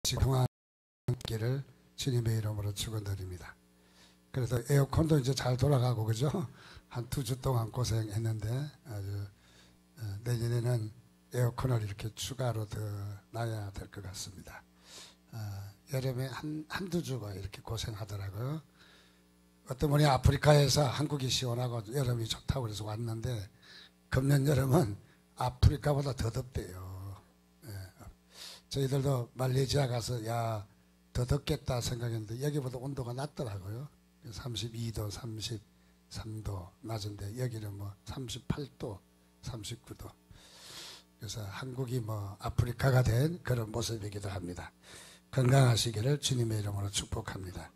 지금한 길을 주님의 이름으로 축원드립니다. 그래서 에어컨도 이제 잘 돌아가고 그죠? 한 2주 동안 고생했는데 아주 내년에는 에어컨을 이렇게 추가로 더 놔야 될 것 같습니다. 여름에 한두 주가 이렇게 고생하더라고요. 어떤 분이 아프리카에서 한국이 시원하고 여름이 좋다고 그래서 왔는데 금년 여름은 아프리카보다 더 덥대요. 저희들도 말레이시아 가서 더 덥겠다 생각했는데 여기보다 온도가 낮더라고요. 32도, 33도 낮은데 여기는 뭐 38도, 39도. 그래서 한국이 뭐 아프리카가 된 그런 모습이기도 합니다. 건강하시기를 주님의 이름으로 축복합니다.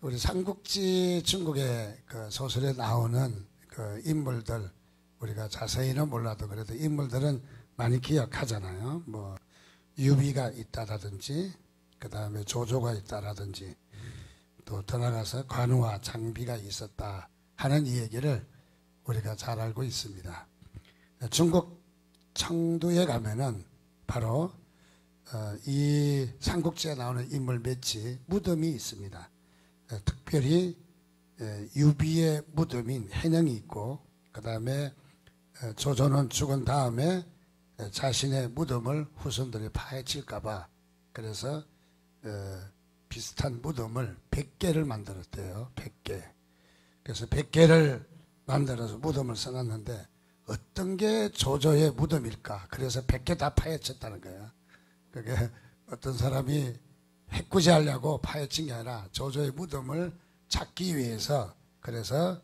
우리 삼국지 중국의 그 소설에 나오는 그 인물들 우리가 자세히는 몰라도 그래도 인물들은 많이 기억하잖아요. 뭐 유비가 있다라든지 그 다음에 조조가 있다라든지 또 더 나가서 관우와 장비가 있었다 하는 이 얘기를 우리가 잘 알고 있습니다. 중국 청두에 가면은 바로 이 삼국지에 나오는 인물 몇이 무덤이 있습니다. 특별히 유비의 무덤인 해령이 있고 그 다음에 조조는 죽은 다음에 자신의 무덤을 후손들이 파헤칠까봐 그래서 비슷한 무덤을 100개를 만들었대요. 100개. 그래서 100개를 만들어서 무덤을 써놨는데 어떤 게 조조의 무덤일까? 그래서 100개 다 파헤쳤다는 거예요. 그게 어떤 사람이 해꾸지 하려고 파헤친 게 아니라 조조의 무덤을 찾기 위해서 그래서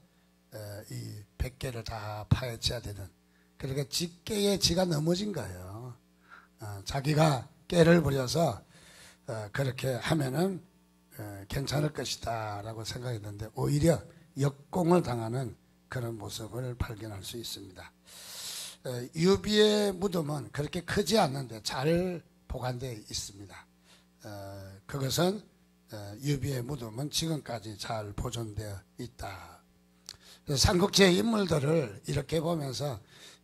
이 100개를 다 파헤쳐야 되는 그러니까 지깨에 지가 넘어진 거예요. 자기가 깨를 부려서 그렇게 하면은 괜찮을 것이다 라고 생각했는데 오히려 역공을 당하는 그런 모습을 발견할 수 있습니다. 유비의 무덤은 그렇게 크지 않는데 잘 보관되어 있습니다. 그것은 유비의 무덤은 지금까지 잘 보존되어 있다. 삼국지의 인물들을 이렇게 보면서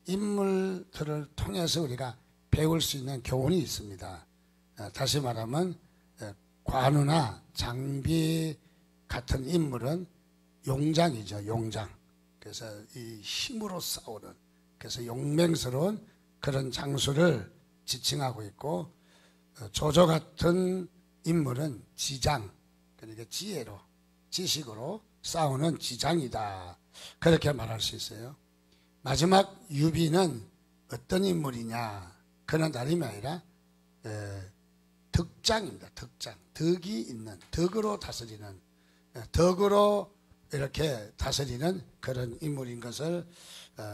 인물들을 통해서 우리가 배울 수 있는 교훈이 있습니다. 다시 말하면 관우나 장비 같은 인물은 용장이죠. 용장. 그래서 이 힘으로 싸우는 그래서 용맹스러운 그런 장수를 지칭하고 있고 조조 같은 인물은 지장 그러니까 지혜로 지식으로 싸우는 지장이다. 그렇게 말할 수 있어요. 마지막 유비는 어떤 인물이냐 그런 다름이 아니라 덕장입니다. 덕장. 덕이 있는 덕으로 다스리는 덕으로 이렇게 다스리는 그런 인물인 것을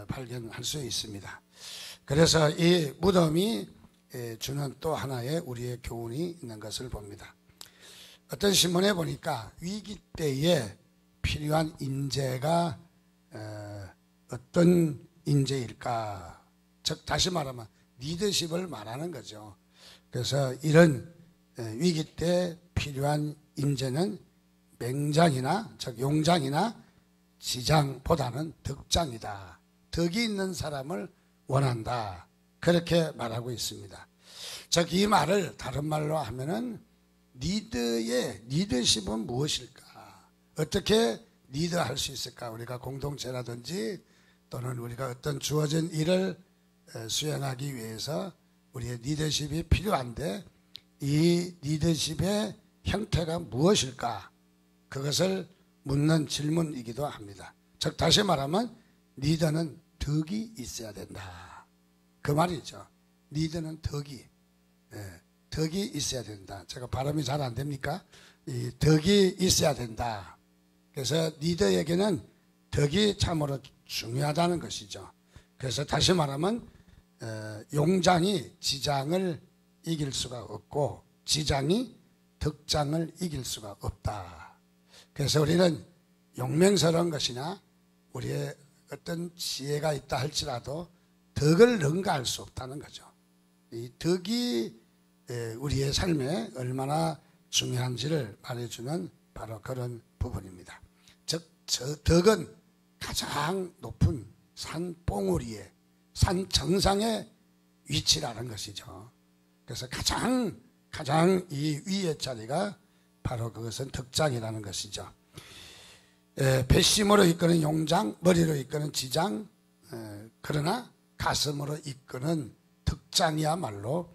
발견할 수 있습니다. 그래서 이 무덤이 주는 또 하나의 우리의 교훈이 있는 것을 봅니다. 어떤 신문에 보니까 위기 때에 필요한 인재가 어떤 인재일까? 즉 다시 말하면 리더십을 말하는 거죠. 그래서 이런 위기 때 필요한 인재는 맹장이나 즉 용장이나 지장보다는 덕장이다. 덕이 있는 사람을 원한다. 그렇게 말하고 있습니다. 즉 이 말을 다른 말로 하면은 리더의 리더십은 무엇일까? 어떻게 리더할 수 있을까? 우리가 공동체라든지 또는 우리가 어떤 주어진 일을 수행하기 위해서 우리의 리더십이 필요한데 이 리더십의 형태가 무엇일까? 그것을 묻는 질문이기도 합니다. 즉 다시 말하면 리더는 덕이 있어야 된다. 그 말이죠. 리더는 덕이 있어야 된다. 제가 발음이 잘 안 됩니까? 이 덕이 있어야 된다. 그래서 리더에게는 덕이 참으로 중요하다는 것이죠. 그래서 다시 말하면 용장이 지장을 이길 수가 없고 지장이 덕장을 이길 수가 없다. 그래서 우리는 용맹스러운 것이나 우리의 어떤 지혜가 있다 할지라도 덕을 능가할 수 없다는 거죠. 이 덕이 우리의 삶에 얼마나 중요한지를 말해주는 바로 그런 부분입니다. 즉, 저 덕은 가장 높은 산 봉우리에 산 정상의 위치라는 것이죠. 그래서 가장 가장 이 위의 자리가 바로 그것은 덕장이라는 것이죠. 배심으로 이끄는 용장, 머리로 이끄는 지장, 그러나 가슴으로 이끄는 덕장이야말로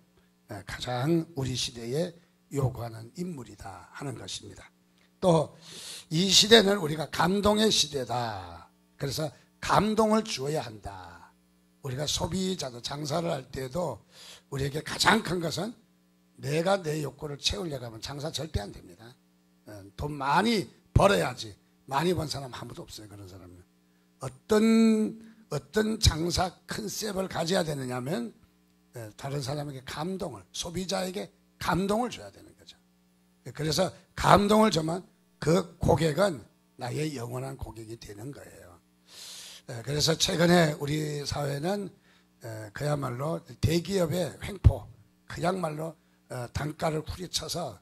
가장 우리 시대에 요구하는 인물이다 하는 것입니다. 또 이 시대는 우리가 감동의 시대다. 그래서 감동을 주어야 한다. 우리가 소비자도 장사를 할 때도 우리에게 가장 큰 것은 내가 내 욕구를 채우려고 하면 장사 절대 안 됩니다. 돈 많이 벌어야지. 많이 번 사람 아무도 없어요. 그런 사람은. 어떤 장사 컨셉을 가져야 되느냐면 다른 사람에게 감동을, 소비자에게 감동을 줘야 되는 거죠. 그래서 감동을 주면 그 고객은 나의 영원한 고객이 되는 거예요. 그래서 최근에 우리 사회는 그야말로 대기업의 횡포, 그야말로 단가를 후려쳐서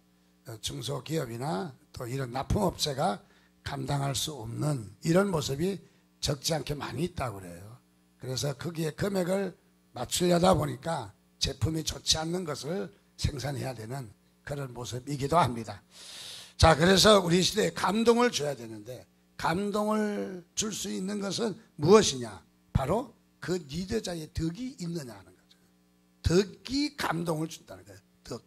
중소기업이나 또 이런 납품업체가 감당할 수 없는 이런 모습이 적지 않게 많이 있다고 그래요. 그래서 거기에 금액을 맞추려다 보니까 제품이 좋지 않는 것을 생산해야 되는 그런 모습이기도 합니다. 자, 그래서 우리 시대에 감동을 줘야 되는데 감동을 줄 수 있는 것은 무엇이냐? 바로 그 리더자의 덕이 있느냐 하는 거죠. 덕이 감동을 준다는 거예요. 덕.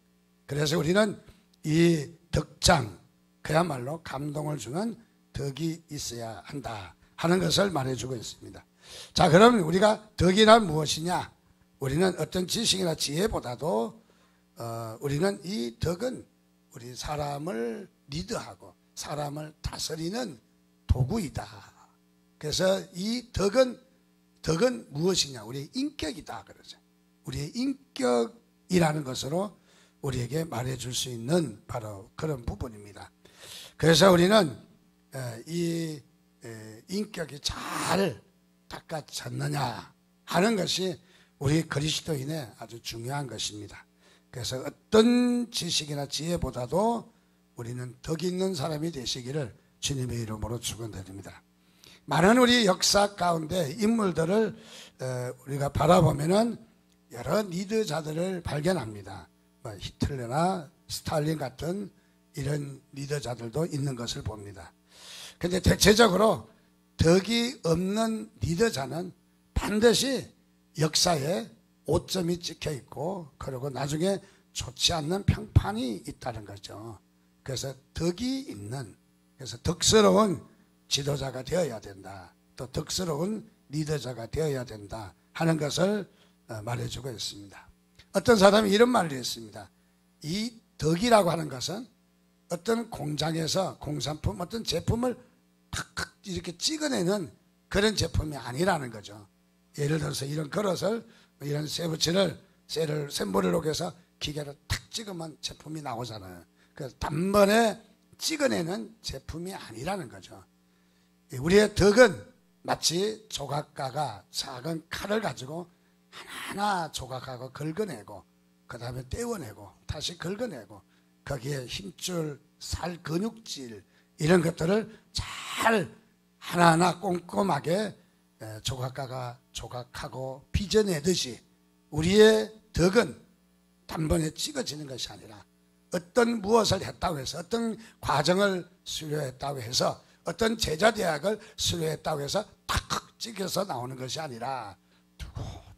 그래서 우리는 이 덕장, 그야말로 감동을 주는 덕이 있어야 한다 하는 것을 말해주고 있습니다. 자, 그러면 우리가 덕이란 무엇이냐? 우리는 어떤 지식이나 지혜보다도 우리는 이 덕은 우리 사람을 리드하고 사람을 다스리는 도구이다. 그래서 이 덕은 무엇이냐? 우리의 인격이다 그러죠. 우리의 인격이라는 것으로 우리에게 말해줄 수 있는 바로 그런 부분입니다. 그래서 우리는 이 인격이 잘 닦아졌느냐 하는 것이 우리 그리스도인의 아주 중요한 것입니다. 그래서 어떤 지식이나 지혜보다도 우리는 덕 있는 사람이 되시기를 주님의 이름으로 축원드립니다. 많은 우리 역사 가운데 인물들을 우리가 바라보면은 여러 리더자들을 발견합니다. 히틀러나 스탈린 같은 이런 리더자들도 있는 것을 봅니다. 그런데 대체적으로 덕이 없는 리더자는 반드시 역사에 오점이 찍혀 있고 그리고 나중에 좋지 않는 평판이 있다는 거죠. 그래서 덕이 있는, 그래서 덕스러운 지도자가 되어야 된다. 또 덕스러운 리더자가 되어야 된다 하는 것을 말해주고 있습니다. 어떤 사람이 이런 말을 했습니다. 이 덕이라고 하는 것은 어떤 공장에서 공산품, 어떤 제품을 탁탁 이렇게 찍어내는 그런 제품이 아니라는 거죠. 예를 들어서 이런 그릇을, 이런 쇠붙이를, 샘물을 녹여서 기계로 탁 찍으면 제품이 나오잖아요. 그래서 단번에 찍어내는 제품이 아니라는 거죠. 우리의 덕은 마치 조각가가 작은 칼을 가지고 하나하나 조각하고 긁어내고 그 다음에 떼어내고 다시 긁어내고 거기에 힘줄, 살, 근육질 이런 것들을 잘 하나하나 꼼꼼하게 조각가가 조각하고 빚어내듯이 우리의 덕은 단번에 찍어지는 것이 아니라 어떤 무엇을 했다고 해서 어떤 과정을 수료했다고 해서 어떤 제자대학을 수료했다고 해서 탁 찍혀서 나오는 것이 아니라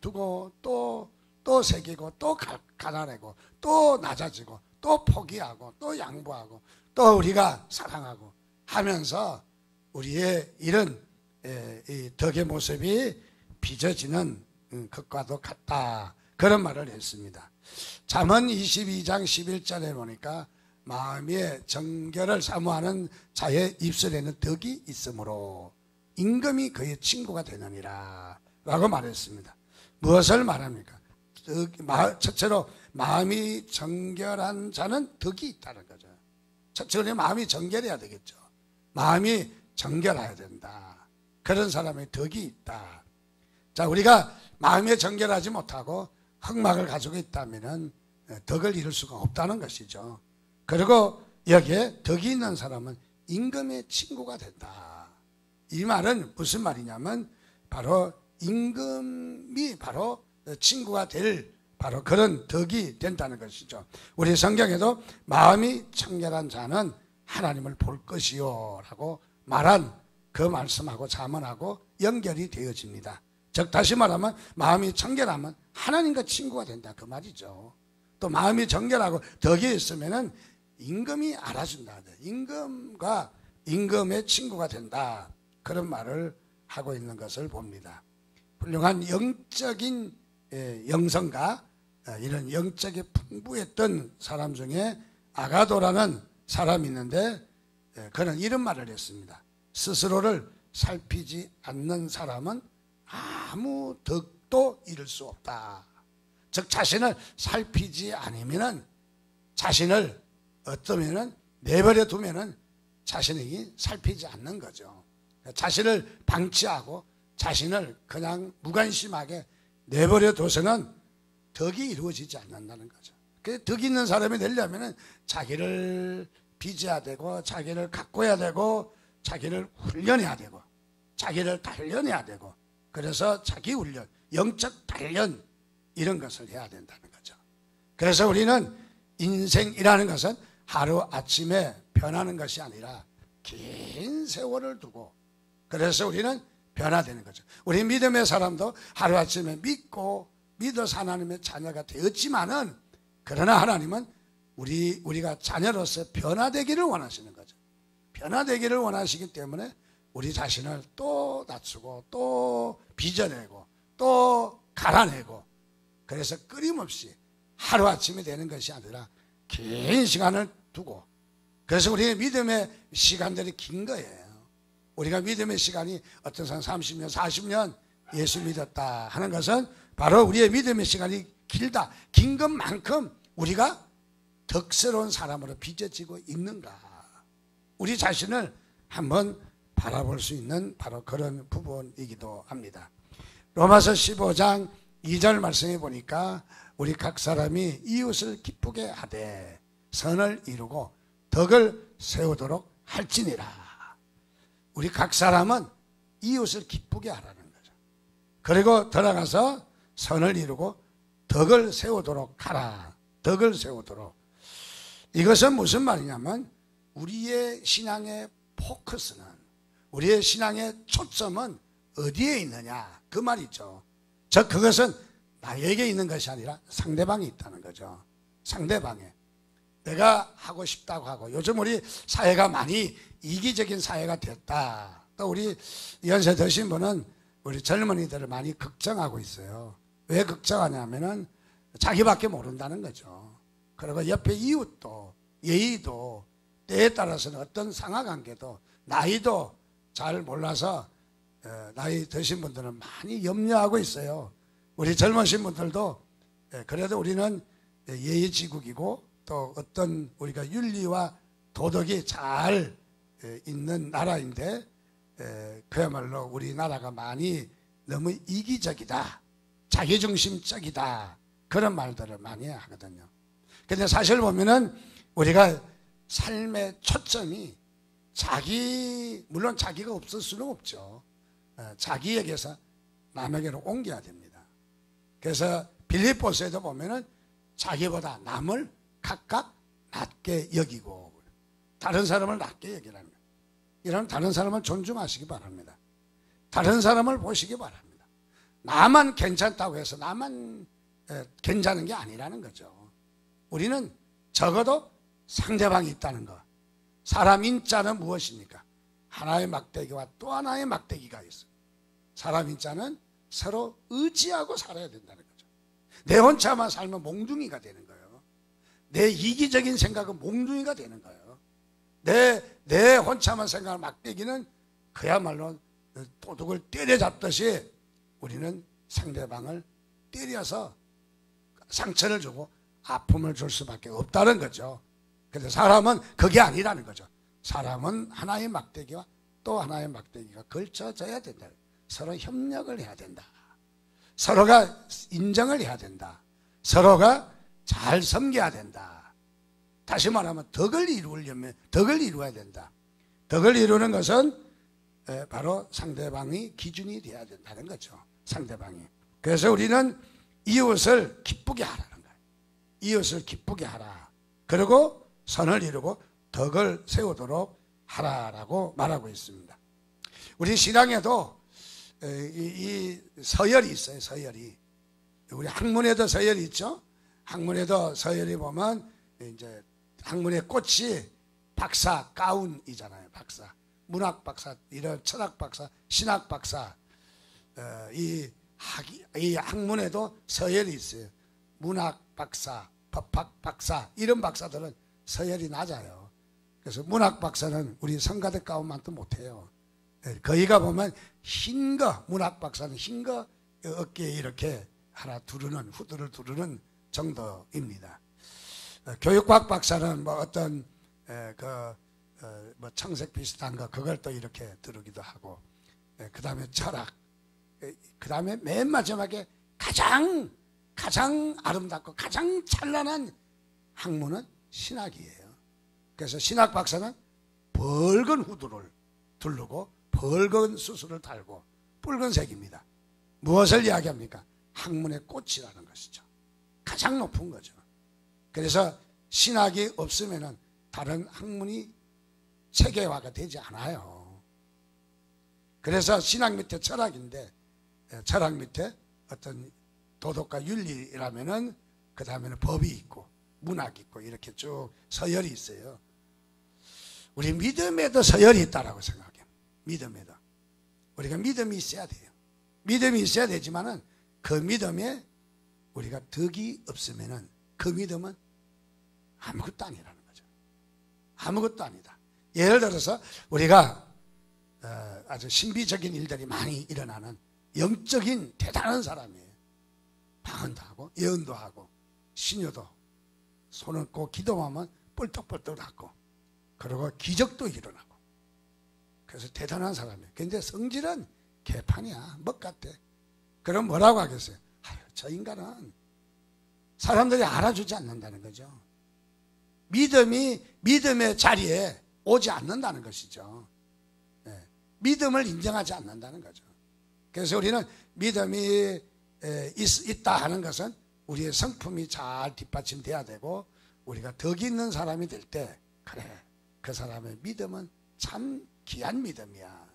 두고 또 새기고 또 가난하고 또 낮아지고 또 포기하고 또 양보하고 또 우리가 사랑하고 하면서 우리의 이런 이 덕의 모습이 빚어지는 것과도 같다. 그런 말을 했습니다. 잠언 22장 11절에 보니까 마음의 정결을 사모하는 자의 입술에는 덕이 있으므로 임금이 그의 친구가 되느니라 라고 말했습니다. 무엇을 말합니까? 첫째로 마음이 정결한 자는 덕이 있다는 거죠. 첫째로 마음이 정결해야 되겠죠. 마음이 정결해야 된다. 그런 사람의 덕이 있다. 자, 우리가 마음에 정결하지 못하고 흑막을 가지고 있다면 덕을 이룰 수가 없다는 것이죠. 그리고 여기에 덕이 있는 사람은 임금의 친구가 된다. 이 말은 무슨 말이냐면 바로 임금이 바로 친구가 될 바로 그런 덕이 된다는 것이죠. 우리 성경에도 마음이 청결한 자는 하나님을 볼 것이요 라고 말한 그 말씀하고 잠언하고 연결이 되어집니다. 즉 다시 말하면 마음이 청결하면 하나님과 친구가 된다 그 말이죠. 또 마음이 정결하고 덕이 있으면은 임금이 알아준다. 임금과 임금의 친구가 된다. 그런 말을 하고 있는 것을 봅니다. 훌륭한 영적인 영성과 이런 영적이 풍부했던 사람 중에 아가도라는 사람이 있는데 그는 이런 말을 했습니다. 스스로를 살피지 않는 사람은 아무 덕도 이룰 수 없다. 즉 자신을 살피지 않으면은 자신을 어떠면은 내버려 두면은 자신에게 살피지 않는 거죠. 자신을 방치하고 자신을 그냥 무관심하게 내버려 둬서는 덕이 이루어지지 않는다는 거죠. 그 덕 있는 사람이 되려면은 자기를 빚어야 되고 자기를 가꿔야 되고 자기를 훈련해야 되고 자기를 단련해야 되고 그래서 자기 훈련, 영적 단련 이런 것을 해야 된다는 거죠. 그래서 우리는 인생이라는 것은 하루아침에 변하는 것이 아니라 긴 세월을 두고 그래서 우리는 변화되는 거죠. 우리 믿음의 사람도 하루아침에 믿어서 하나님의 자녀가 되었지만은 그러나 하나님은 우리가 자녀로서 변화되기를 원하시는 거죠. 변화되기를 원하시기 때문에 우리 자신을 또 낮추고 또 빚어내고 또 갈아내고 그래서 끊임없이 하루아침에 되는 것이 아니라 긴 시간을 두고 그래서 우리의 믿음의 시간들이 긴 거예요. 우리가 믿음의 시간이 어떤 사람 30년 40년 예수 믿었다 하는 것은 바로 우리의 믿음의 시간이 길다. 긴 것만큼 우리가 덕스러운 사람으로 빚어지고 있는가 우리 자신을 한번 바라볼 수 있는 바로 그런 부분이기도 합니다. 로마서 15장 2절 말씀해 보니까 우리 각 사람이 이웃을 기쁘게 하되 선을 이루고 덕을 세우도록 할지니라. 우리 각 사람은 이웃을 기쁘게 하라는 거죠. 그리고 들어가서 선을 이루고 덕을 세우도록 하라. 덕을 세우도록. 이것은 무슨 말이냐면 우리의 신앙의 포커스는 우리의 신앙의 초점은 어디에 있느냐 그 말이죠. 즉 그것은 나에게 있는 것이 아니라 상대방이 있다는 거죠. 상대방에 내가 하고 싶다고 하고 요즘 우리 사회가 많이 이기적인 사회가 됐다. 또 우리 연세 드신 분은 우리 젊은이들을 많이 걱정하고 있어요. 왜 걱정하냐면은 자기밖에 모른다는 거죠. 그리고 옆에 이웃도 예의도 때에 따라서는 어떤 상하관계도 나이도 잘 몰라서 나이 드신 분들은 많이 염려하고 있어요. 우리 젊으신 분들도 그래도 우리는 예의지국이고 또 어떤 우리가 윤리와 도덕이 잘 있는 나라인데 그야말로 우리나라가 많이 너무 이기적이다 자기중심적이다 그런 말들을 많이 하거든요. 근데 사실 보면은 우리가 삶의 초점이 물론 자기가 없을 수는 없죠. 자기에게서 남에게로 옮겨야 됩니다. 그래서 빌립보서에도 보면은 자기보다 남을 각각 낮게 여기고 다른 사람을 낮게 여기라는 거예요. 이런 다른 사람을 존중하시기 바랍니다. 다른 사람을 보시기 바랍니다. 나만 괜찮다고 해서 나만 괜찮은 게 아니라는 거죠. 우리는 적어도 상대방이 있다는 것. 사람 인자는 무엇입니까? 하나의 막대기와 또 하나의 막대기가 있어요. 사람 인자는 서로 의지하고 살아야 된다는 거죠. 내 혼자만 살면 몽둥이가 되는 거예요. 내 이기적인 생각은 몽둥이가 되는 거예요. 내 혼자만 생각하는 막대기는 그야말로 도둑을 때려잡듯이 우리는 상대방을 때려서 상처를 주고 아픔을 줄 수밖에 없다는 거죠. 그런데 사람은 그게 아니라는 거죠. 사람은 하나의 막대기와 또 하나의 막대기가 걸쳐져야 된다. 서로 협력을 해야 된다. 서로가 인정을 해야 된다. 서로가 잘 섬겨야 된다. 다시 말하면 덕을 이루려면 덕을 이루어야 된다. 덕을 이루는 것은 바로 상대방이 기준이 되어야 된다는 거죠. 상대방이. 그래서 우리는 이웃을 기쁘게 하라는 거예요. 이웃을 기쁘게 하라. 그리고 선을 이루고 덕을 세우도록 하라라고 말하고 있습니다. 우리 신앙에도 이 서열이 있어요. 서열이. 우리 학문에도 서열이 있죠. 학문에도 서열이 보면 이제 학문의 꽃이 박사 가운이잖아요. 박사, 문학 박사, 이런 철학 박사, 신학 박사. 이 학문에도 서열이 있어요. 문학 박사, 법학 박사, 이런 박사들은 서열이 낮아요. 그래서 문학 박사는 우리 성가대 가운만도 못해요. 거기가 보면 흰 거, 문학 박사는 흰 거 어깨에 이렇게 하나 두르는, 후드를 두르는 정도입니다. 교육학 박사는 뭐 어떤 뭐 청색 비슷한 거 그걸 또 이렇게 두르기도 하고, 그 다음에 철학, 그 다음에 맨 마지막에 가장 아름답고 가장 찬란한 학문은 신학이에요. 그래서 신학 박사는 붉은 후드를 두르고 붉은 수술을 달고 붉은색입니다. 무엇을 이야기합니까? 학문의 꽃이라는 것이죠. 가장 높은 거죠. 그래서 신학이 없으면 다른 학문이 체계화가 되지 않아요. 그래서 신학 밑에 철학인데, 철학 밑에 어떤 도덕과 윤리라면은 그 다음에는 법이 있고 문학이 있고 이렇게 쭉 서열이 있어요. 우리 믿음에도 서열이 있다라고 생각해요. 믿음에도 우리가 믿음이 있어야 돼요. 믿음이 있어야 되지만은 그 믿음에 우리가 덕이 없으면은 그 믿음은 아무것도 아니라는 거죠. 아무것도 아니다. 예를 들어서 우리가 아주 신비적인 일들이 많이 일어나는 영적인 대단한 사람이에요. 방언도 하고 예언도 하고 신유도 손을 꼭 기도하면 뻘떡뻘떡 낫고, 그리고 기적도 일어나고, 그래서 대단한 사람이에요. 근데 성질은 개판이야. 먹 같아. 그럼 뭐라고 하겠어요? 아유, 저 인간은 사람들이 알아주지 않는다는 거죠. 믿음의 자리에 오지 않는다는 것이죠. 네. 믿음을 인정하지 않는다는 거죠. 그래서 우리는 믿음이 있다 하는 것은 우리의 성품이 잘 뒷받침돼야 되고, 우리가 덕이 있는 사람이 될 때, 그래, 그 사람의 믿음은 참 귀한 믿음이야.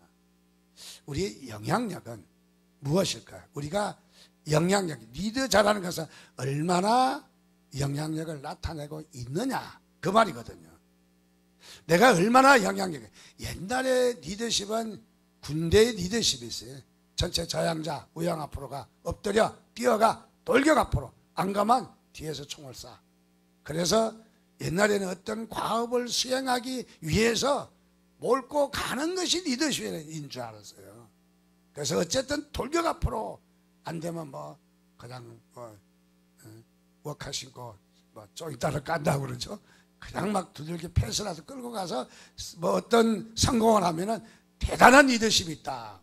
우리의 영향력은 무엇일까요? 우리가 영향력, 리더자라는 것은 얼마나 영향력을 나타내고 있느냐, 그 말이거든요. 내가 얼마나 영향력을, 옛날에 리더십은 군대의 리더십이 있어요. 전체 저양자, 우양 앞으로 가, 엎드려, 뛰어가, 돌격 앞으로, 안 가면 뒤에서 총을 쏴. 그래서 옛날에는 어떤 과업을 수행하기 위해서 몰고 가는 것이 리더십인 줄 알았어요. 그래서 어쨌든 돌격 앞으로, 안 되면 뭐 그냥 워카 신고 뭐 쪼이따를 깐다고 그러죠. 그냥 막 두들겨 패스라도 끌고 가서 뭐 어떤 성공을 하면은 대단한 리더십이 있다,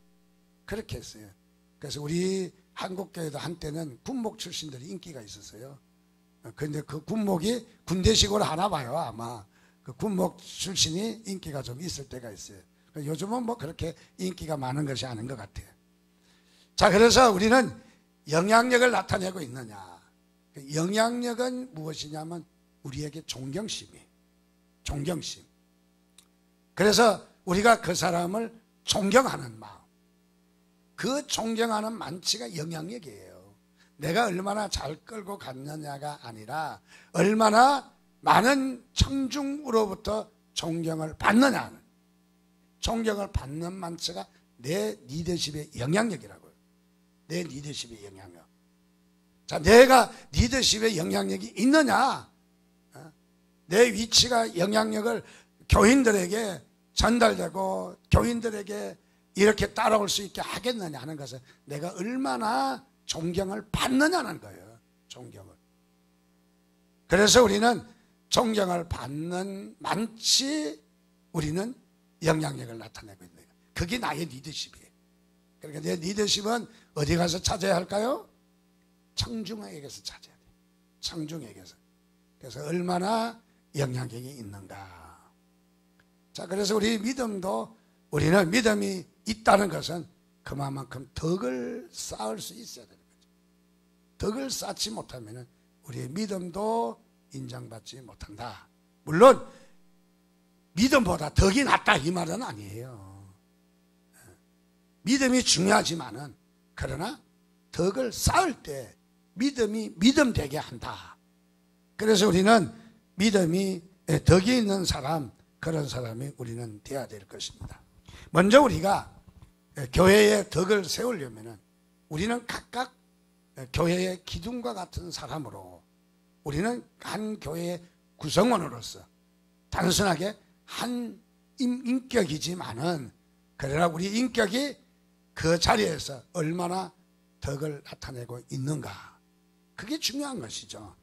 그렇게 했어요. 그래서 우리 한국교회도 한때는 군목 출신들이 인기가 있었어요. 근데 그 군목이 군대식으로 하나 봐요. 아마 그 군목 출신이 인기가 좀 있을 때가 있어요. 요즘은 뭐 그렇게 인기가 많은 것이 아닌 것 같아요. 자, 그래서 우리는 영향력을 나타내고 있느냐. 영향력은 무엇이냐면 우리에게 존경심이, 존경심. 그래서 우리가 그 사람을 존경하는 마음, 그 존경하는 만치가 영향력이에요. 내가 얼마나 잘 끌고 갔느냐가 아니라 얼마나 많은 청중으로부터 존경을 받느냐는, 존경을 받는 만치가 내 리더십의 영향력이라고요. 내 리더십의 영향력. 자, 내가 리더십의 영향력이 있느냐, 내 위치가 영향력을 교인들에게 전달되고 교인들에게 이렇게 따라올 수 있게 하겠느냐 하는 것은 내가 얼마나 존경을 받느냐는 거예요. 존경을. 그래서 우리는 존경을 받는 만치 우리는 영향력을 나타내고 있는 거예요. 그게 나의 리더십이에요. 그러니까 내 리더십은 어디 가서 찾아야 할까요? 청중에게서 찾아야 돼요. 청중에게서. 그래서 얼마나 영향력이 있는가. 자, 그래서 우리 믿음도, 우리는 믿음이 있다는 것은 그만큼 덕을 쌓을 수 있어야 되는 거죠. 덕을 쌓지 못하면 우리의 믿음도 인정받지 못한다. 물론 믿음보다 덕이 낫다 이 말은 아니에요. 믿음이 중요하지만은 그러나 덕을 쌓을 때 믿음이 믿음되게 한다. 그래서 우리는 믿음이 덕이 있는 사람, 그런 사람이 우리는 되어야 될 것입니다. 먼저 우리가 교회의 덕을 세우려면 우리는 각각 교회의 기둥과 같은 사람으로, 우리는 한 교회의 구성원으로서 단순하게 한 인격이지만은, 그러나 우리 인격이 그 자리에서 얼마나 덕을 나타내고 있는가, 그게 중요한 것이죠.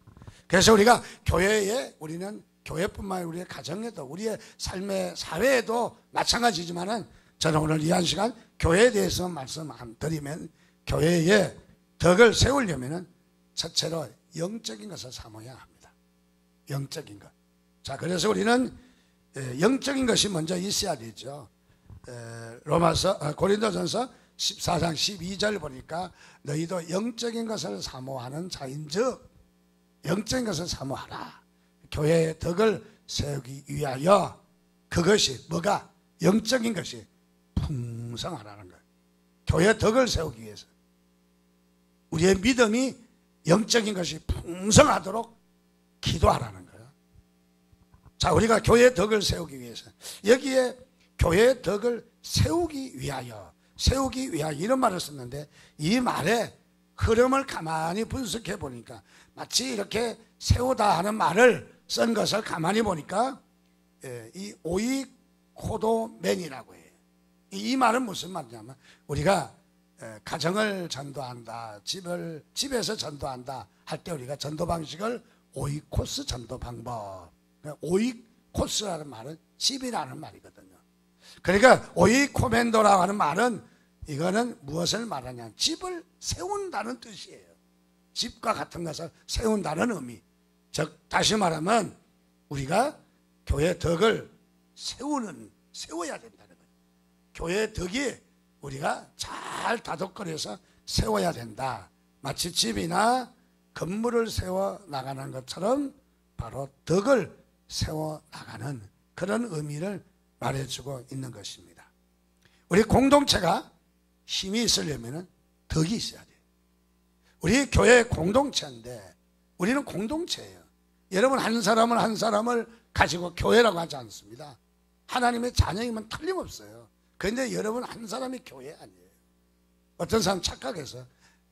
그래서 우리가 교회에, 우리는 교회뿐만 아니라 우리의 가정에도, 우리의 삶의 사회에도 마찬가지지만은, 저는 오늘 이 한 시간 교회에 대해서 말씀 안 드리면, 교회에 덕을 세우려면은 첫째로 영적인 것을 삼아야 합니다. 영적인 것. 자, 그래서 우리는 영적인 것이 먼저 있어야 되죠. 고린도전서 14장 12절 보니까 너희도 영적인 것을 사모하는 자인즉 영적인 것을 사모하라. 교회의 덕을 세우기 위하여, 그것이 뭐가? 영적인 것이 풍성하라는 거예요. 교회의 덕을 세우기 위해서 우리의 믿음이 영적인 것이 풍성하도록 기도하라는 거예요. 자, 우리가 교회의 덕을 세우기 위해서, 여기에 교회의 덕을 세우기 위하여 이런 말을 썼는데, 이 말의 흐름을 가만히 분석해 보니까 마치 이렇게 세우다 하는 말을 쓴 것을 가만히 보니까 이 오이코도맨이라고 해요. 이 말은 무슨 말이냐면, 우리가 가정을 전도한다, 집에서 전도한다 할 때 우리가 전도 방식을 오이코스 전도 방법, 오이코스라는 말은 집이라는 말이거든요. 그러니까 오이코멘도라고 하는 말은, 이거는 무엇을 말하냐, 집을 세운다는 뜻이에요. 집과 같은 것을 세운다는 의미. 즉 다시 말하면 우리가 교회 덕을 세워야 된다는 거예요. 교회 덕이 우리가 잘 다독거려서 세워야 된다. 마치 집이나 건물을 세워 나가는 것처럼 바로 덕을 세워 나가는 그런 의미를 말해주고 있는 것입니다. 우리 공동체가 힘이 있으려면 덕이 있어야 돼요. 우리 교회 공동체인데, 우리는 공동체예요. 여러분 한 사람을 가지고 교회라고 하지 않습니다. 하나님의 자녀이면 틀림없어요. 그런데 여러분 한 사람이 교회 아니에요. 어떤 사람 착각해서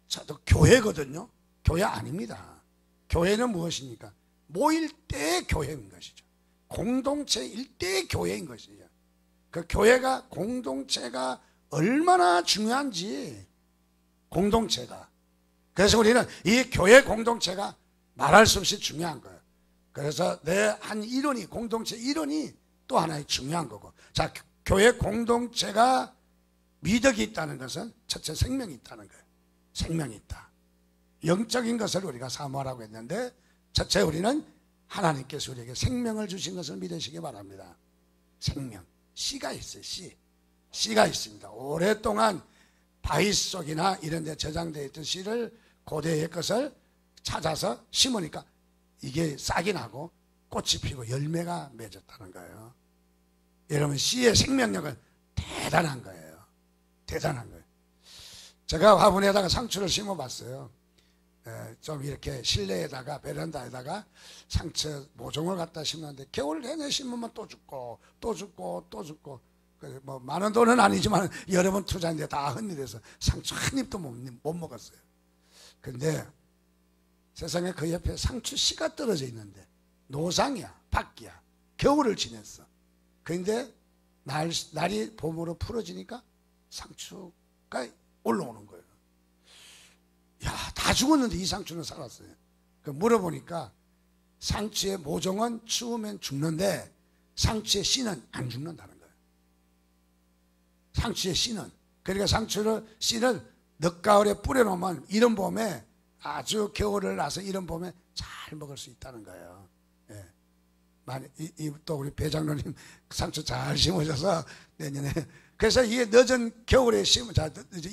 저도 교회거든요. 교회 아닙니다. 교회는 무엇입니까? 모일 때의 교회인 것이죠. 공동체일 때의 교회인 것이죠. 그 교회가, 공동체가 얼마나 중요한지, 공동체가. 그래서 우리는 이 교회 공동체가 말할 수 없이 중요한 거예요. 그래서 내 한 일원이, 공동체 일원이 또 하나의 중요한 거고. 자, 교회 공동체가 미덕이 있다는 것은 첫째 생명이 있다는 거예요. 생명이 있다. 영적인 것을 우리가 사모하라고 했는데, 첫째 우리는 하나님께서 우리에게 생명을 주신 것을 믿으시기 바랍니다. 생명. 씨가 있어요. 씨가 있습니다. 오랫동안 바위 속이나 이런 데 저장되어 있던 씨를, 고대의 것을 찾아서 심으니까 이게 싹이 나고 꽃이 피고 열매가 맺었다는 거예요. 여러분, 씨의 생명력은 대단한 거예요. 대단한 거예요. 제가 화분에다가 상추를 심어봤어요. 좀 이렇게 실내에다가, 베란다에다가 상추 모종을 갖다 심었는데, 겨울 내내 심으면 또 죽고 또 죽고 또 죽고, 뭐 많은 돈은 아니지만 여러 번 투자했는데 다 헛일해서 상추 한 입도 못 먹었어요. 그런데 세상에 그 옆에 상추 씨가 떨어져 있는데, 노상이야, 밖이야, 겨울을 지냈어. 그런데 날이 봄으로 풀어지니까 상추가 올라오는 거예요. 야, 다 죽었는데 이 상추는 살았어요. 그 물어보니까 상추의 모종은 추우면 죽는데 상추의 씨는 안 죽는다는 거예요. 상추의 씨는. 그러니까 씨를 늦가을에 뿌려놓으면 이른 봄에, 아주 겨울을 나서 이른 봄에 잘 먹을 수 있다는 거예요. 예. 또 우리 배장로님 상추 잘 심으셔서 내년에, 그래서 이게 늦은 겨울에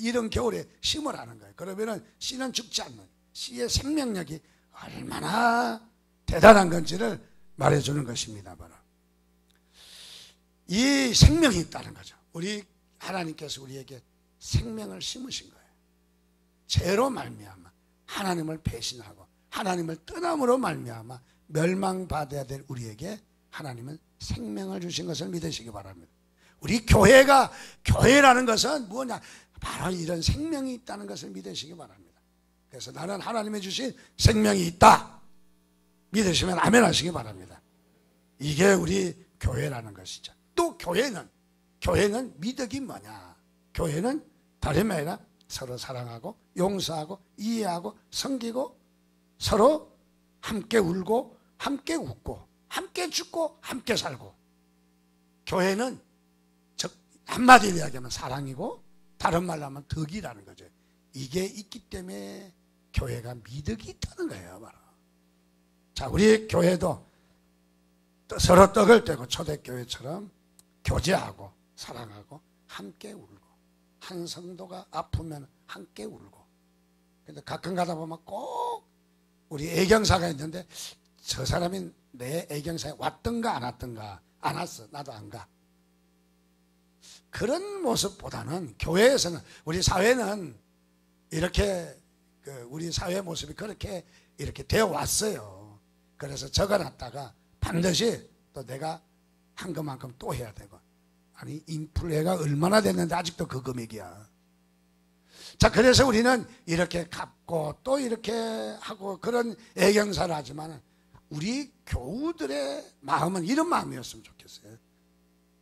이른 겨울에 심으라는 거예요. 그러면은 씨는 죽지 않는, 씨의 생명력이 얼마나 대단한 건지를 말해주는 것입니다. 바로 이 생명이 있다는 거죠. 우리 하나님께서 우리에게 생명을 심으신 거예요. 죄로 말미암아 하나님을 배신하고 하나님을 떠남으로 말미암아 멸망받아야 될 우리에게 하나님은 생명을 주신 것을 믿으시기 바랍니다. 우리 교회라는 것은 뭐냐? 바로 이런 생명이 있다는 것을 믿으시기 바랍니다. 그래서 나는 하나님이 주신 생명이 있다 믿으시면 아멘 하시기 바랍니다. 이게 우리 교회라는 것이죠. 또 교회는 미덕이 뭐냐? 교회는 다름이 아니라 서로 사랑하고 용서하고 이해하고 섬기고 서로 함께 울고 함께 웃고 함께 죽고 함께 살고, 교회는 한마디로 이야기하면 사랑이고 다른 말로 하면 덕이라는 거죠. 이게 있기 때문에 교회가 미덕이 있다는 거예요. 바로. 자, 우리 교회도 서로 떡을 떼고 초대교회처럼 교제하고 사랑하고 함께 울고, 한 성도가 아프면 함께 울고. 근데 가끔 가다 보면 꼭 우리 애경사가 있는데 저 사람이 내 애경사에 왔던가 안 왔던가. 안 왔어. 나도 안 가. 그런 모습보다는 교회에서는, 우리 사회는 이렇게 우리 사회 모습이 그렇게 이렇게 되어 왔어요. 그래서 적어놨다가 반드시 또 내가 한 것만큼 또 해야 되고. 아니, 인플레가 얼마나 됐는데 아직도 그 금액이야. 자, 그래서 우리는 이렇게 갚고 또 이렇게 하고 그런 애경사를 하지만 우리 교우들의 마음은 이런 마음이었으면 좋겠어요.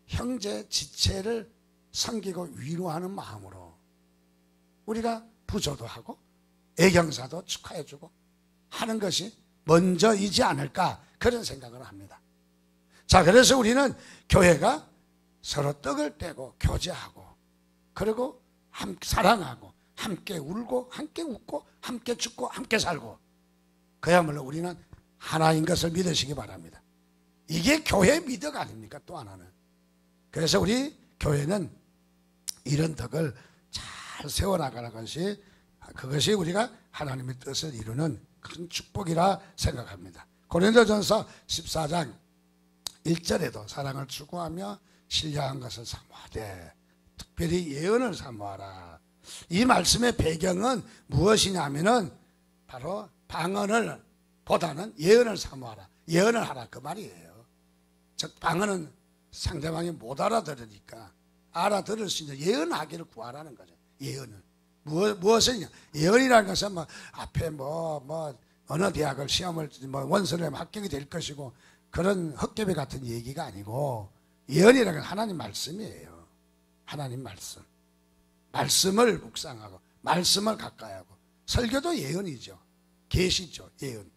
형제 지체를 섬기고 위로하는 마음으로 우리가 부조도 하고 애경사도 축하해주고 하는 것이 먼저이지 않을까, 그런 생각을 합니다. 자, 그래서 우리는 교회가 서로 떡을 떼고 교제하고 그리고 사랑하고 함께 울고 함께 웃고 함께 죽고 함께 살고, 그야말로 우리는 하나인 것을 믿으시기 바랍니다. 이게 교회 미덕 아닙니까? 또 하나는. 그래서 우리 교회는 이런 덕을 잘 세워나가는 것이, 그것이 우리가 하나님의 뜻을 이루는 큰 축복이라 생각합니다. 고린도전서 14장 1절에도 사랑을 추구하며 신뢰한 것을 사모하되 특별히 예언을 사모하라. 이 말씀의 배경은 무엇이냐면은 바로 방언을 보다는 예언을 사모하라, 예언을 하라, 그 말이에요. 즉 방언은 상대방이 못 알아들으니까 알아들을 수 있는 예언하기를 구하라는 거죠. 예언은 무엇이냐? 예언이라는 것은 뭐 앞에 어느 대학을 시험을 원서를 하면 합격이 될 것이고 그런 헛개비 같은 얘기가 아니고, 예언이라는 건 하나님 말씀이에요. 하나님 말씀. 말씀을 묵상하고 말씀을 가까이 하고, 설교도 예언이죠. 계시죠, 예언.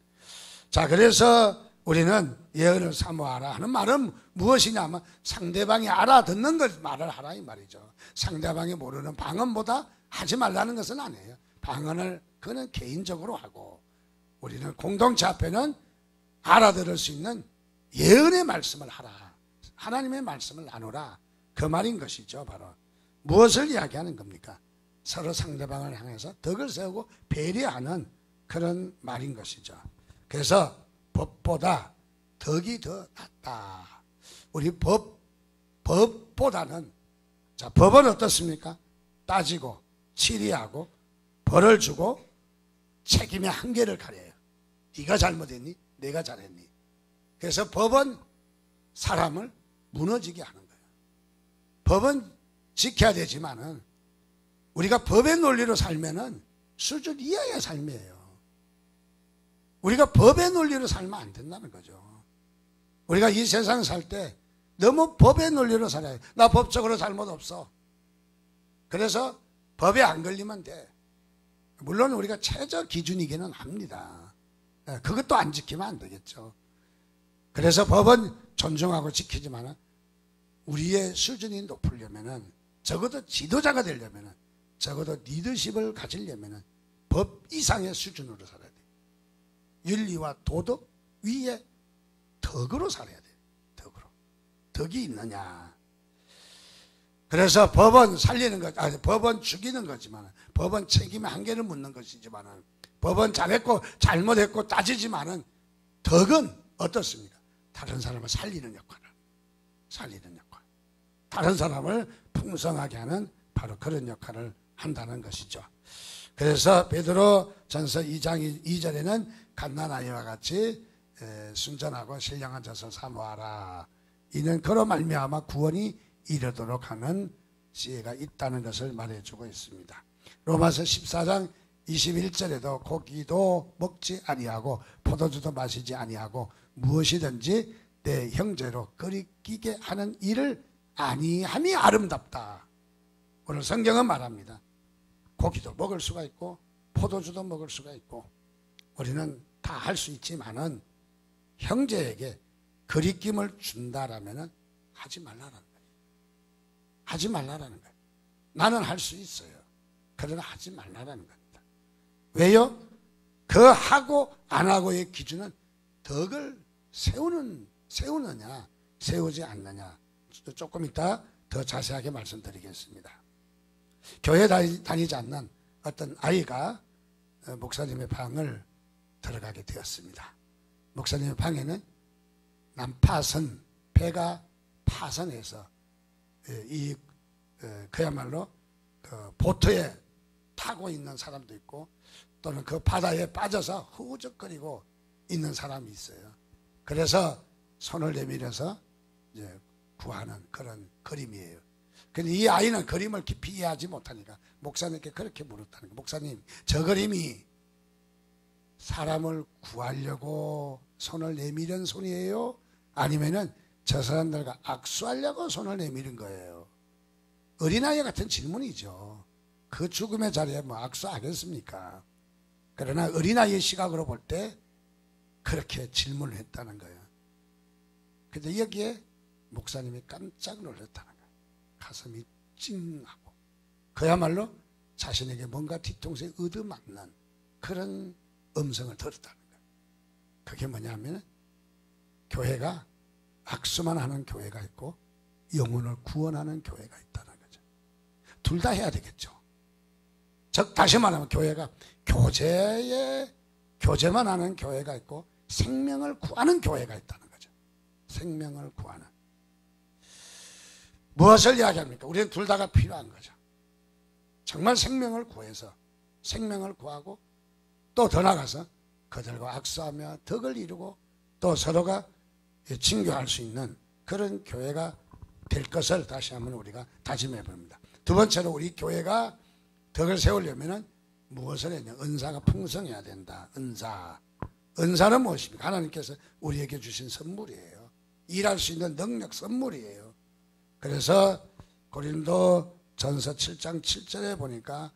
자, 그래서 우리는 예언을 사모하라 하는 말은 무엇이냐면 상대방이 알아듣는 것 말을 하라 이 말이죠. 상대방이 모르는 방언보다 하지 말라는 것은 아니에요. 방언을 그는 개인적으로 하고, 우리는 공동체 앞에는 알아들을 수 있는 예언의 말씀을 하라, 하나님의 말씀을 나누라, 그 말인 것이죠. 바로 무엇을 이야기하는 겁니까? 서로 상대방을 향해서 덕을 세우고 배려하는 그런 말인 것이죠. 그래서 법보다 덕이 더 낫다. 우리 법보다는, 자, 법은 어떻습니까? 따지고 치리하고 벌을 주고 책임의 한계를 가려요. 네가 잘못했니? 내가 잘했니? 그래서 법은 사람을 무너지게 하는 거예요. 법은 지켜야 되지만은 우리가 법의 논리로 살면은 수준 이하의 삶이에요. 우리가 법의 논리로 살면 안 된다는 거죠. 우리가 이 세상 살 때 너무 법의 논리로 살아요. 나 법적으로 잘못 없어. 그래서 법에 안 걸리면 돼. 물론 우리가 최저 기준이기는 합니다. 그것도 안 지키면 안 되겠죠. 그래서 법은 존중하고 지키지만 우리의 수준이 높으려면은, 적어도 지도자가 되려면은, 적어도 리더십을 가지려면은 법 이상의 수준으로 살아야 돼. 윤리와 도덕 위에 덕으로 살아야 돼. 덕으로. 덕이 있느냐. 그래서 법은 살리는 것, 법은 죽이는 거지만, 법은 책임의 한계를 묻는 것이지만, 법은 잘했고 잘못했고 따지지만은 덕은 어떻습니까? 다른 사람을 살리는 역할. 다른 사람을 풍성하게 하는 바로 그런 역할을 한다는 것이죠. 그래서 베드로 전서 2장 2절에는 갓난아이와 같이 순전하고 신령한 젖을 사모하라. 이는 그로 말미암아 구원이 이르도록 하는 지혜가 있다는 것을 말해주고 있습니다. 로마서 14장 21절에도 고기도 먹지 아니하고 포도주도 마시지 아니하고 무엇이든지 내 형제로 거리끼게 하는 일을 아니함이 아름답다. 오늘 성경은 말합니다. 고기도 먹을 수가 있고 포도주도 먹을 수가 있고 우리는 다 할 수 있지만은 형제에게 거리낌을 준다라면은 하지 말라는 거예요. 하지 말라는 거예요. 나는 할 수 있어요. 그러나 하지 말라는 겁니다. 왜요? 그 하고 안 하고의 기준은 덕을 세우느냐 세우지 않느냐 조금 이따 더 자세하게 말씀드리겠습니다. 교회 다니지 않는 어떤 아이가 목사님의 방을 들어가게 되었습니다. 목사님의 방에는 난파선, 배가 파선해서 그야말로 그 보트에 타고 있는 사람도 있고 또는 그 바다에 빠져서 후적거리고 있는 사람이 있어요. 그래서 손을 내밀어서 이제 구하는 그런 그림이에요. 근데 이 아이는 그림을 깊이 이해하지 못하니까 목사님께 그렇게 물었다는 거예요. 목사님, 저 그림이 사람을 구하려고 손을 내밀은 손이에요? 아니면은 저 사람들과 악수하려고 손을 내밀은 거예요? 어린아이 같은 질문이죠. 그 죽음의 자리에 뭐 악수하겠습니까? 그러나 어린아이의 시각으로 볼 때 그렇게 질문을 했다는 거예요. 근데 여기에 목사님이 깜짝 놀랐다는 거예요. 가슴이 찡하고 그야말로 자신에게 뭔가 뒤통수에 얻어맞는 그런 음성을 들었다는 거예요. 그게 뭐냐면 교회가 악수만 하는 교회가 있고 영혼을 구원하는 교회가 있다는 거죠. 둘 다 해야 되겠죠. 즉 다시 말하면 교회가 교제만 하는 교회가 있고 생명을 구하는 교회가 있다는 거죠. 생명을 구하는. 무엇을 이야기합니까? 우리는 둘 다가 필요한 거죠. 정말 생명을 구해서 생명을 구하고 또 더 나가서 그들과 악수하며 덕을 이루고 또 서로가 친교할 수 있는 그런 교회가 될 것을 다시 한번 우리가 다짐해 봅니다. 두 번째로 우리 교회가 덕을 세우려면 무엇을 했냐? 은사가 풍성해야 된다. 은사는 무엇입니까? 하나님께서 우리에게 주신 선물이에요. 일할 수 있는 능력 선물이에요. 그래서 고린도 전서 7장 7절에 보니까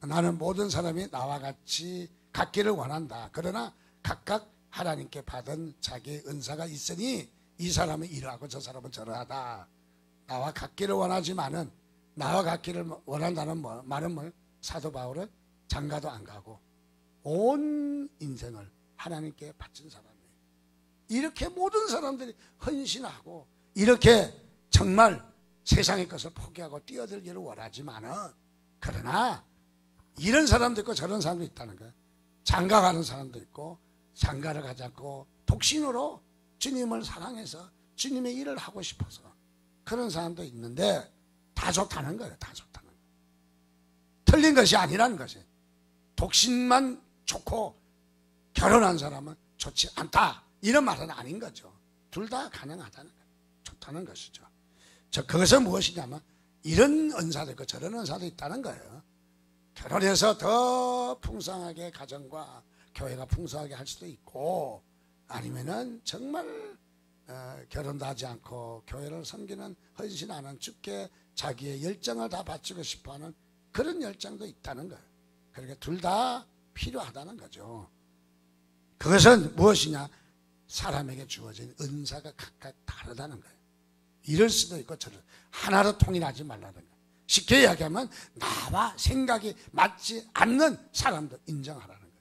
나는 모든 사람이 나와 같이 갖기를 원한다. 그러나 각각 하나님께 받은 자기의 은사가 있으니 이 사람은 이러하고 저 사람은 저러하다. 나와 같기를 원하지만은 나와 같기를 원한다는 말은 사도 바울은 장가도 안 가고 온 인생을 하나님께 바친 사람이에요. 이렇게 모든 사람들이 헌신하고 이렇게 정말 세상의 것을 포기하고 뛰어들기를 원하지만은 그러나 이런 사람도 있고 저런 사람도 있다는 거예요. 장가 가는 사람도 있고 장가를 가지 않고 독신으로 주님을 사랑해서 주님의 일을 하고 싶어서 그런 사람도 있는데 다 좋다는 거예요. 다 좋다는 거예요. 틀린 것이 아니라는 것이에요. 독신만 좋고 결혼한 사람은 좋지 않다. 이런 말은 아닌 거죠. 둘 다 가능하다는 거예요. 좋다는 것이죠. 그것은 무엇이냐면 이런 은사도 있고 저런 은사도 있다는 거예요. 결혼해서 더 풍성하게 가정과 교회가 풍성하게 할 수도 있고 아니면은 정말 결혼도 하지 않고 교회를 섬기는 헌신하는 주께 자기의 열정을 다 바치고 싶어하는 그런 열정도 있다는 거예요. 그러니까 둘 다 필요하다는 거죠. 그것은 무엇이냐? 사람에게 주어진 은사가 각각 다르다는 거예요. 이럴 수도 있고 저럴 하나로 통일하지 말라는 거예요. 쉽게 이야기하면 나와 생각이 맞지 않는 사람도 인정하라는 거예요.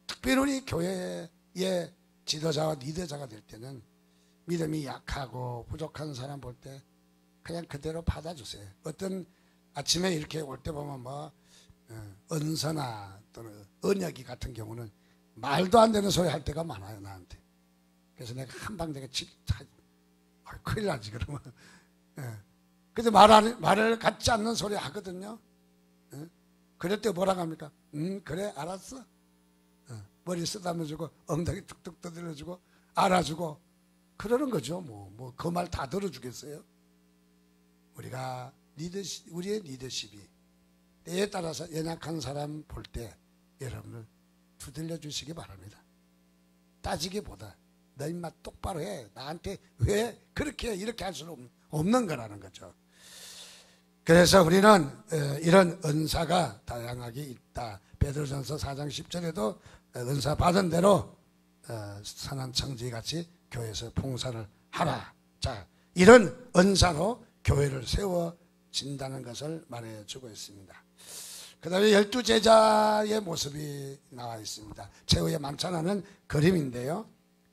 특별히 우리 교회의 지도자와 리더자가 될 때는 믿음이 약하고 부족한 사람 볼 때 그냥 그대로 받아주세요. 어떤 아침에 이렇게 올 때 보면 은사나 또는 언약이 같은 경우는 말도 안 되는 소리 할 때가 많아요, 나한테. 그래서 내가 한방 내가 큰일 나지, 그러면. 근데 말을 같지 않는 소리 하거든요. 그럴 때 뭐라고 합니까? 그래, 알았어. 머리 쓰다듬어주고, 엉덩이 툭툭 두드려주고, 알아주고, 그러는 거죠. 뭐, 그 말 다 들어주겠어요? 우리의 리더십이 때에 따라서 연약한 사람 볼 때 여러분을 두들려 주시기 바랍니다. 따지기보다 너 인마 똑바로 해. 나한테 왜 그렇게 이렇게 할 수는 없는 거라는 거죠. 그래서 우리는 이런 은사가 다양하게 있다. 베드로전서 4장 10절에도 은사 받은 대로 선한 청지같이 교회에서 봉사를 하라. 자, 이런 은사로 교회를 세워진다는 것을 말해주고 있습니다. 그 다음에 12제자의 모습이 나와 있습니다. 최후의 만찬하는 그림인데요.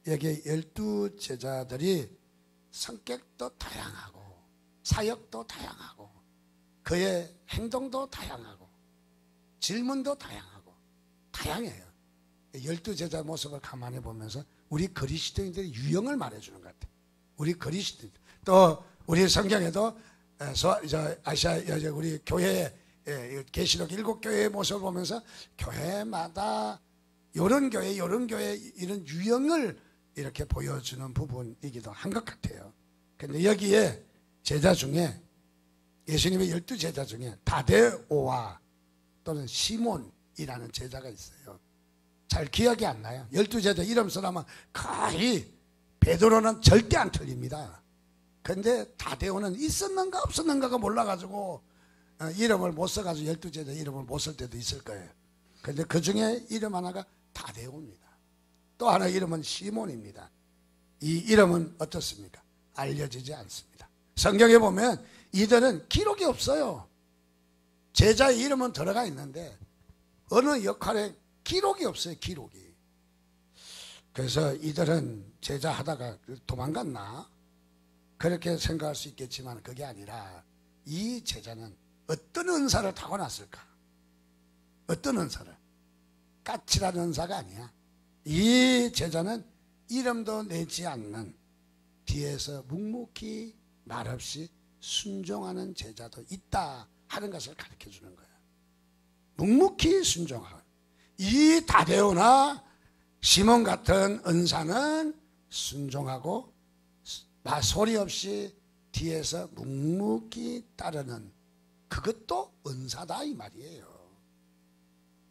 여기 12제자들이 성격도 다양하고 사역도 다양하고 그의 행동도 다양하고 질문도 다양해요. 12제자 모습을 가만히 보면서 우리 그리스도인들의 유형을 말해주는 것 같아요. 우리 그리스도인 또 우리 성경에도 아시아 우리 교회 계시록 7교회의 모습을 보면서 교회마다 이런 교회 이런 유형을 이렇게 보여주는 부분이기도 한 것 같아요. 그런데 여기에 제자 중에 예수님의 12제자 중에 다데오와 또는 시몬이라는 제자가 있어요. 잘 기억이 안 나요. 12제자 이름 쓰라면 거의 베드로는 절대 안 틀립니다. 근데 다데오는 있었는가 없었는가가 몰라가지고 이름을 못 써가지고 12제자 이름을 못 쓸 때도 있을 거예요. 근데 그 중에 이름 하나가 다데오입니다. 또 하나 이름은 시몬입니다. 이 이름은 어떻습니까? 알려지지 않습니다. 성경에 보면 이들은 기록이 없어요. 제자의 이름은 들어가 있는데 어느 역할에 기록이 없어요. 기록이. 그래서 이들은 제자 하다가 도망갔나? 그렇게 생각할 수 있겠지만 그게 아니라 이 제자는 어떤 은사를 타고났을까? 어떤 은사를? 까칠한 은사가 아니야. 이 제자는 이름도 내지 않는 뒤에서 묵묵히 말없이 순종하는 제자도 있다 하는 것을 가르쳐 주는 거야. 묵묵히 순종하고 이 다데오나 시몬 같은 은사는 순종하고 소리 없이 뒤에서 묵묵히 따르는 그것도 은사다 이 말이에요.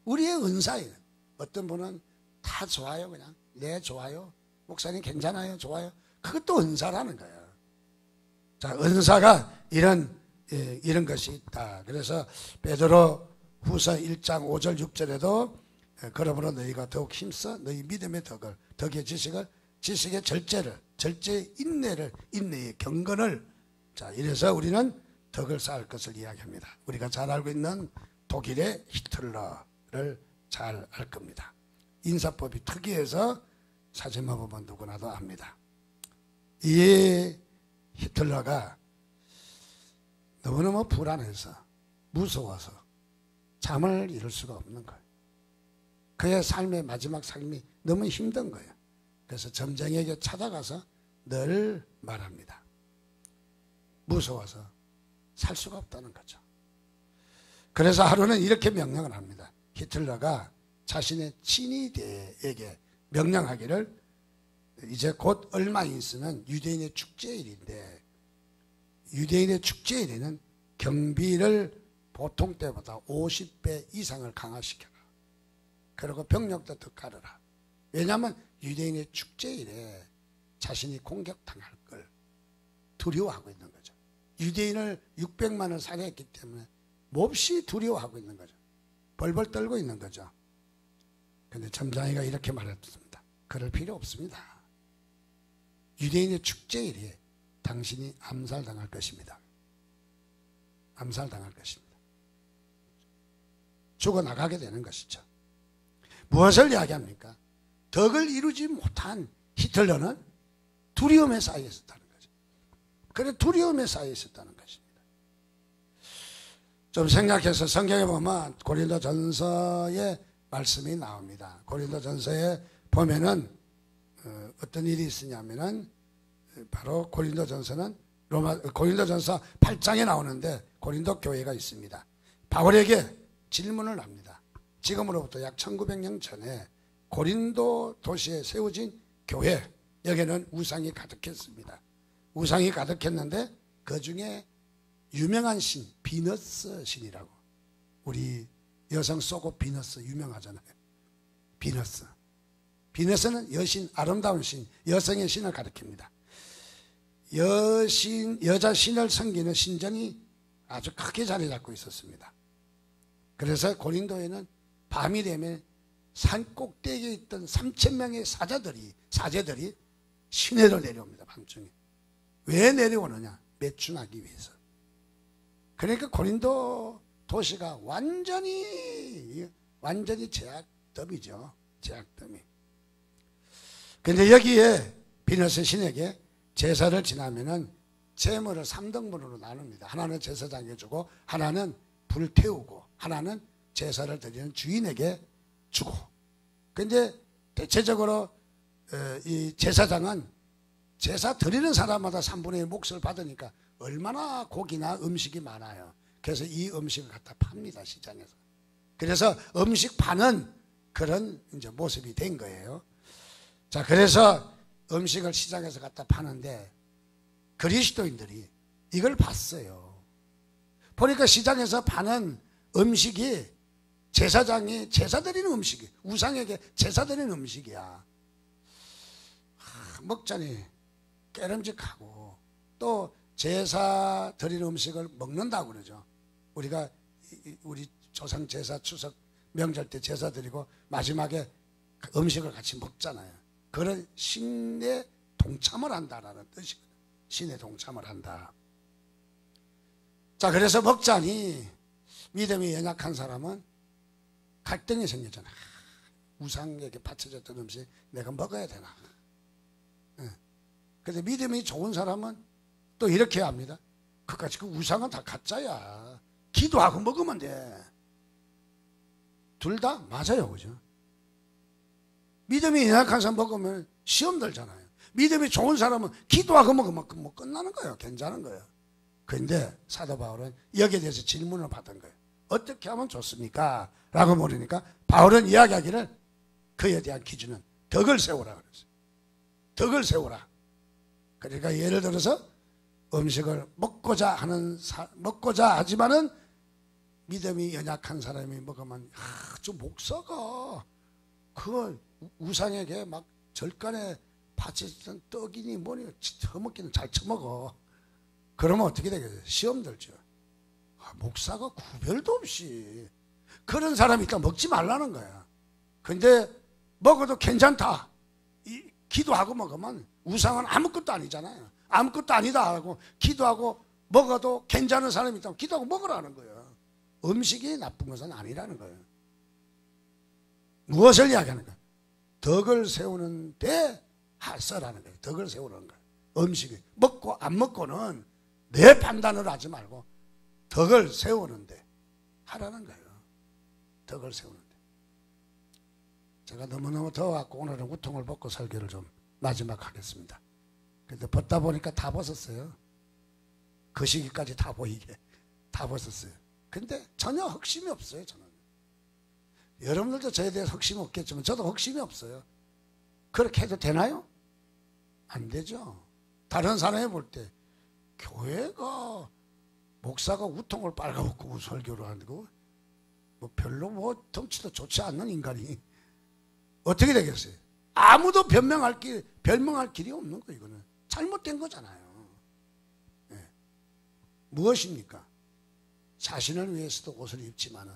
우리의 은사예요. 어떤 분은 다 좋아요. 그냥 네 좋아요. 목사님 괜찮아요. 좋아요. 그것도 은사라는 거예요. 자, 은사가 이런 것이 있다. 그래서 베드로 후서 1장 5절 6절에도 그러므로 너희가 더욱 힘써 너희 믿음의 덕의 지식의 절제의 인내의 경건을 자 이래서 우리는 덕을 쌓을 것을 이야기합니다. 우리가 잘 알고 있는 독일의 히틀러를 잘 알 겁니다. 인사법이 특이해서 사진만 보면 누구나도 압니다. 이 히틀러가 너무너무 불안해서 무서워서 잠을 이룰 수가 없는 거예요. 그의 삶의 마지막 삶이 너무 힘든 거예요. 그래서 점쟁이에게 찾아가서 늘 말합니다. 무서워서 살 수가 없다는 거죠. 그래서 하루는 이렇게 명령을 합니다. 히틀러가 자신의 친위대에게 명령하기를 이제 곧 얼마 있으면 유대인의 축제일인데 유대인의 축제일에는 경비를 보통 때보다 50배 이상을 강화시켜라. 그리고 병력도 더 깔아라. 왜냐하면 유대인의 축제일에 자신이 공격당할 걸 두려워하고 있는 거죠. 유대인을 600만을 살해했기 때문에 몹시 두려워하고 있는 거죠. 벌벌 떨고 있는 거죠. 그런데 점장이가 이렇게 말했습니다. 그럴 필요 없습니다. 유대인의 축제일에 당신이 암살당할 것입니다. 암살당할 것입니다. 죽어나가게 되는 것이죠. 무엇을 이야기합니까? 덕을 이루지 못한 히틀러는 두려움에 쌓여 있었다는 거죠. 그래 두려움에 쌓여 있었다는 것입니다. 좀 생각해서 성경에 보면 고린도전서에 말씀이 나옵니다. 고린도전서에 보면은 어떤 일이 있으냐면은 바로 고린도전서는 고린도전서 8장에 나오는데 고린도 교회가 있습니다. 바울에게 질문을 합니다. 지금으로부터 약 1900년 전에 고린도 도시에 세워진 교회, 여기는 우상이 가득했습니다. 우상이 가득했는데 그 중에 유명한 신, 비너스 신이라고, 우리 여성 속옷 비너스 유명하잖아요. 비너스는 여신, 아름다운 신, 여성의 신을 가리킵니다. 여자 신을 섬기는 신전이 아주 크게 자리 잡고 있었습니다. 그래서 고린도에는 밤이 되면 산 꼭대기에 있던 3,000명의 사제들이 시내로 내려옵니다. 밤중에. 왜 내려오느냐? 매춘하기 위해서. 그러니까 고린도 도시가 완전히 제약더미죠. 제약더미. 근데 여기에 비너스 신에게 제사를 지나면은 제물을 3등분으로 나눕니다. 하나는 제사장에게 주고, 하나는 불 태우고, 하나는 제사를 드리는 주인에게 주고. 근데 대체적으로 이 제사장은 제사 드리는 사람마다 3분의 1 몫을 받으니까 얼마나 고기나 음식이 많아요. 그래서 이 음식을 갖다 팝니다, 시장에서. 그래서 음식 파는 그런 이제 모습이 된 거예요. 자, 그래서 음식을 시장에서 갖다 파는데 그리스도인들이 이걸 봤어요. 보니까 시장에서 파는 음식이 제사장이 제사 드리는 음식이, 우상에게 제사 드리는 음식이야. 먹자니 깨름직하고, 또 제사 드리는 음식을 먹는다고 그러죠. 우리가 우리 조상 제사, 추석, 명절 때 제사 드리고 마지막에 음식을 같이 먹잖아요. 그런 신에 동참을 한다라는 뜻이거든요. 신에 동참을 한다. 자, 그래서 먹자니 믿음이 연약한 사람은 갈등이 생기잖아. 우상에게 바쳐졌던 음식 내가 먹어야 되나? 근데 믿음이 좋은 사람은 또 이렇게 합니다. 그까지 그 우상은 다 가짜야. 기도하고 먹으면 돼. 둘 다 맞아요, 그죠? 믿음이 연약한 사람 먹으면 시험 들잖아요. 믿음이 좋은 사람은 기도하고 먹으면 뭐 끝나는 거예요. 괜찮은 거예요. 그런데 사도 바울은 여기에 대해서 질문을 받은 거예요. 어떻게 하면 좋습니까? 라고 물으니까 바울은 이야기하기를 그에 대한 기준은 덕을 세우라 그랬어요. 덕을 세우라. 그러니까 예를 들어서 음식을 먹고자 하지만은 믿음이 연약한 사람이 먹으면 좀 목사가 그거 우상에게 막 절간에 바쳤던 떡이니 뭐니 처먹기는 잘 처먹어. 그러면 어떻게 되겠어요? 시험 들죠. 목사가 구별도 없이 그런 사람이 있다 먹지 말라는 거야. 근데 먹어도 괜찮다. 기도하고 먹으면 우상은 아무것도 아니잖아요. 아무것도 아니다 하고 기도하고 먹어도 괜찮은 사람이 있다면 기도하고 먹으라는 거예요. 음식이 나쁜 것은 아니라는 거예요. 무엇을 이야기하는 거예요? 덕을 세우는데 써라는 거예요. 덕을 세우는 거예요. 음식이 먹고 안 먹고는 내 판단을 하지 말고 덕을 세우는데 하라는 거예요. 덕을 세우는데. 제가 너무너무 더워갖고 오늘은 우통을 벗고 설교를 좀 마지막 하겠습니다. 근데 벗다 보니까 다 벗었어요. 그 시기까지 다 보이게 다 벗었어요. 근데 전혀 흑심이 없어요. 저는. 여러분들도 저에 대해서 흑심이 없겠지만 저도 흑심이 없어요. 그렇게 해도 되나요? 안 되죠. 다른 사람이 볼 때 교회가 목사가 우통을 빨가벗고 설교를 하는 거 뭐 별로 뭐 덩치도 좋지 않는 인간이 어떻게 되겠어요? 아무도 변명할 길이 없는 거예요. 이거는 잘못된 거잖아요. 네. 무엇입니까? 자신을 위해서도 옷을 입지만은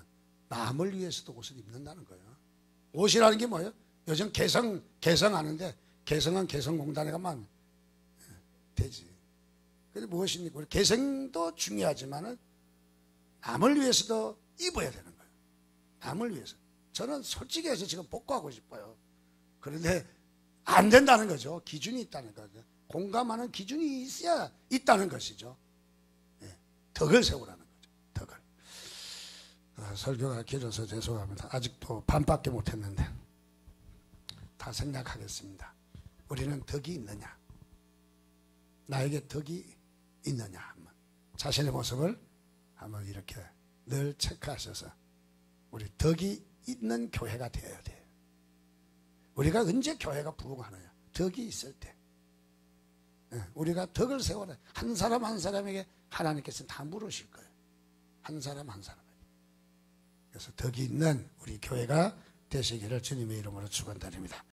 남을 위해서도 옷을 입는다는 거예요. 옷이라는 게 뭐예요? 요즘 개성하는데 개성은 개성공단에 가면 되지. 근데 무엇입니까? 개성도 중요하지만은 남을 위해서도 입어야 되는 거예요. 남을 위해서. 저는 솔직히 해서 지금 복구하고 싶어요. 그런데 안 된다는 거죠. 기준이 있다는 거죠. 공감하는 기준이 있어야 있다는 것이죠. 네. 덕을 세우라는 거죠. 덕을. 설교가 길어서 죄송합니다. 아직도 반밖에 못했는데 다 생략하겠습니다. 우리는 덕이 있느냐? 나에게 덕이 있느냐? 한번 자신의 모습을 한번 이렇게 늘 체크하셔서 우리 덕이 있는 교회가 되어야 돼요. 우리가 언제 교회가 부흥하느냐? 덕이 있을 때. 우리가 덕을 세워라. 한 사람 한 사람에게 하나님께서 다 물으실 거예요. 한 사람 한 사람에게. 그래서 덕이 있는 우리 교회가 되시기를 주님의 이름으로 축원드립니다.